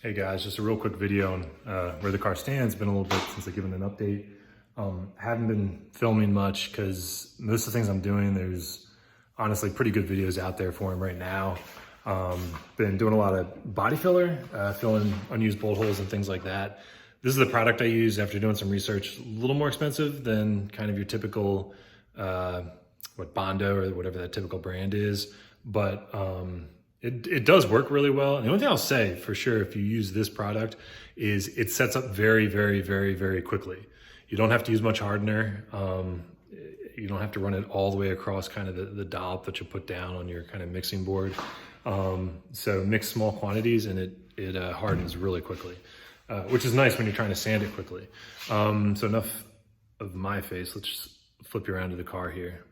Hey guys, just a real quick video on where the car stands. Been a little bit since I've given an update. Haven't been filming much because most of the things I'm doing, there's honestly pretty good videos out there for him right now. Been doing a lot of body filler, filling unused bolt holes and things like that. This is the product I use after doing some research. A little more expensive than kind of your typical, Bondo or whatever that typical brand is. But it does work really well. And the only thing I'll say for sure, if you use this product, is it sets up very, very, very, very quickly. You don't have to use much hardener. You don't have to run it all the way across kind of the dollop that you put down on your kind of mixing board. So mix small quantities and it hardens really quickly, which is nice when you're trying to sand it quickly. So enough of my face. Let's just flip you around to the car here.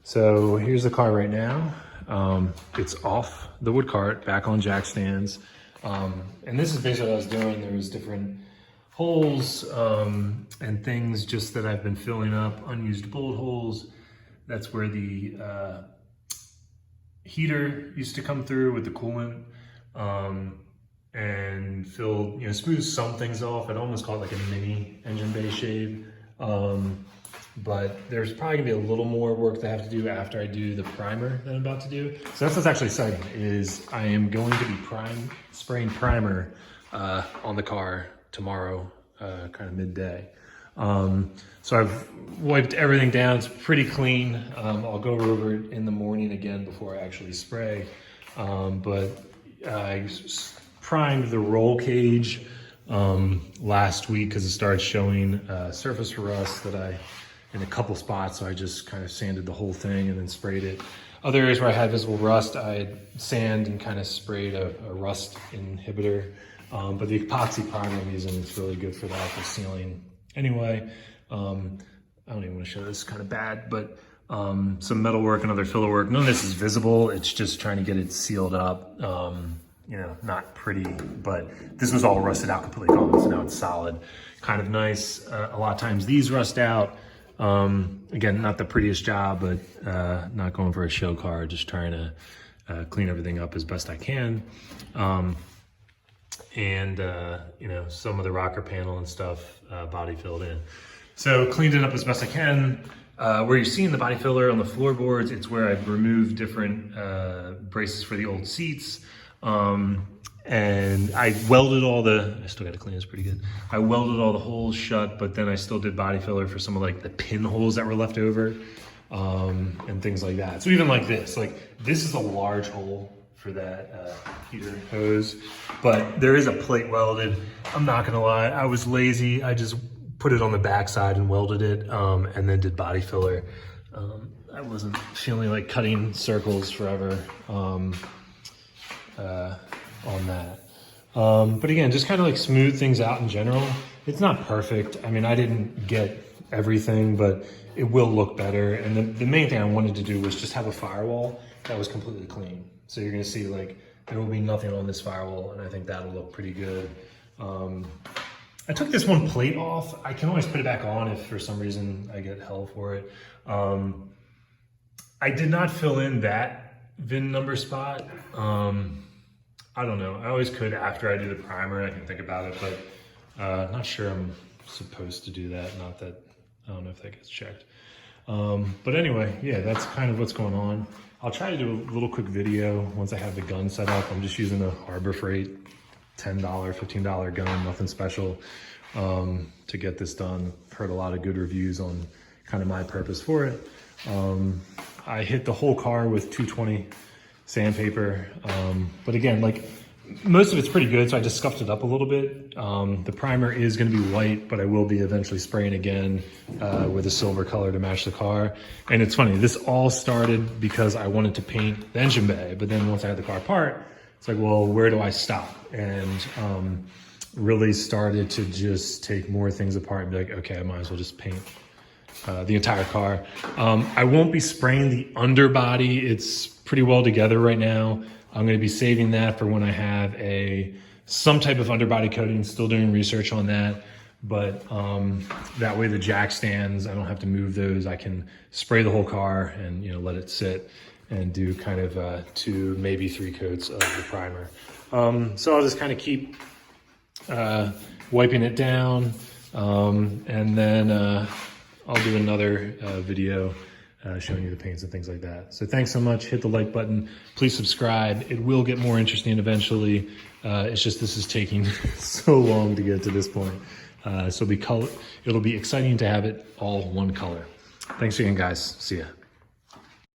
So here's the car right now. It's off the wood cart, back on jack stands. And this is basically what I was doing. There was different holes and things just that I've been filling up, unused bolt holes. That's where the heater used to come through with the coolant, and filled, smooth some things off. I'd almost call it like a mini engine bay shave. But there's probably gonna be a little more work that I have to do after I do the primer that I'm about to do. So that's what's actually exciting, is I am going to be spraying primer on the car tomorrow, kind of midday. So I've wiped everything down, it's pretty clean. I'll go over it in the morning again before I actually spray. But I primed the roll cage last week because it started showing surface rust in a couple spots, so I just kind of sanded the whole thing and then sprayed it. Other areas where I had visible rust, I had sand and kind of sprayed a rust inhibitor. But the epoxy primer I'm using is really good for that, for sealing. Anyway, I don't even want to show this, it's kind of bad, but some metal work and other filler work. None of this is visible, it's just trying to get it sealed up. Not pretty, but this was all rusted out, completely gone, so now it's solid. Kind of nice. A lot of times these rust out. Again, not the prettiest job, but not going for a show car, just trying to clean everything up as best I can. Some of the rocker panel and stuff body filled in. So cleaned it up as best I can. Where you're seeing the body filler on the floorboards, it's where I've removed different braces for the old seats. And I welded I still got to clean this pretty good. I welded all the holes shut, but then I still did body filler for some of like the pinholes that were left over, and things like that. So even like this is a large hole for that heater hose, but there is a plate welded. I'm not gonna lie, I was lazy. I just put it on the backside and welded it, and then did body filler. I wasn't feeling like cutting circles forever. On that. But again, just kind of like smooth things out in general. It's not perfect. I mean, I didn't get everything, but it will look better. And the main thing I wanted to do was just have a firewall that was completely clean. So you're gonna see like, there will be nothing on this firewall, and I think that'll look pretty good. I took this one plate off. I can always put it back on if for some reason I get hell for it. I did not fill in that VIN number spot. I don't know. I always could after I do the primer. I can think about it, but not sure I'm supposed to do that. Not that, I don't know if that gets checked. But anyway, yeah, that's kind of what's going on. I'll try to do a little quick video once I have the gun set up. I'm just using a Harbor Freight $10, $15 gun, nothing special, to get this done. Heard a lot of good reviews on kind of my purpose for it. I hit the whole car with 220 sandpaper, but again, like most of it's pretty good, so I just scuffed it up a little bit. The primer is going to be white, but I will be eventually spraying again with a silver color to match the car. And it's funny, this all started because I wanted to paint the engine bay, but then once I had the car apart, it's like, well, where do I stop? And really started to just take more things apart and be like, okay, I might as well just paint the entire car. I won't be spraying the underbody. It's pretty well together right now. I'm going to be saving that for when I have some type of underbody coating. Still doing research on that, but that way the jack stands, I don't have to move those. I can spray the whole car and let it sit and do kind of 2, maybe 3 coats of the primer. So I'll just kind of keep wiping it down, and then I'll do another video showing you the paints and things like that. So thanks so much. Hit the like button. Please subscribe. It will get more interesting eventually. It's just this is taking so long to get to this point. So it'll be exciting to have it all one color. Thanks again, guys. See ya.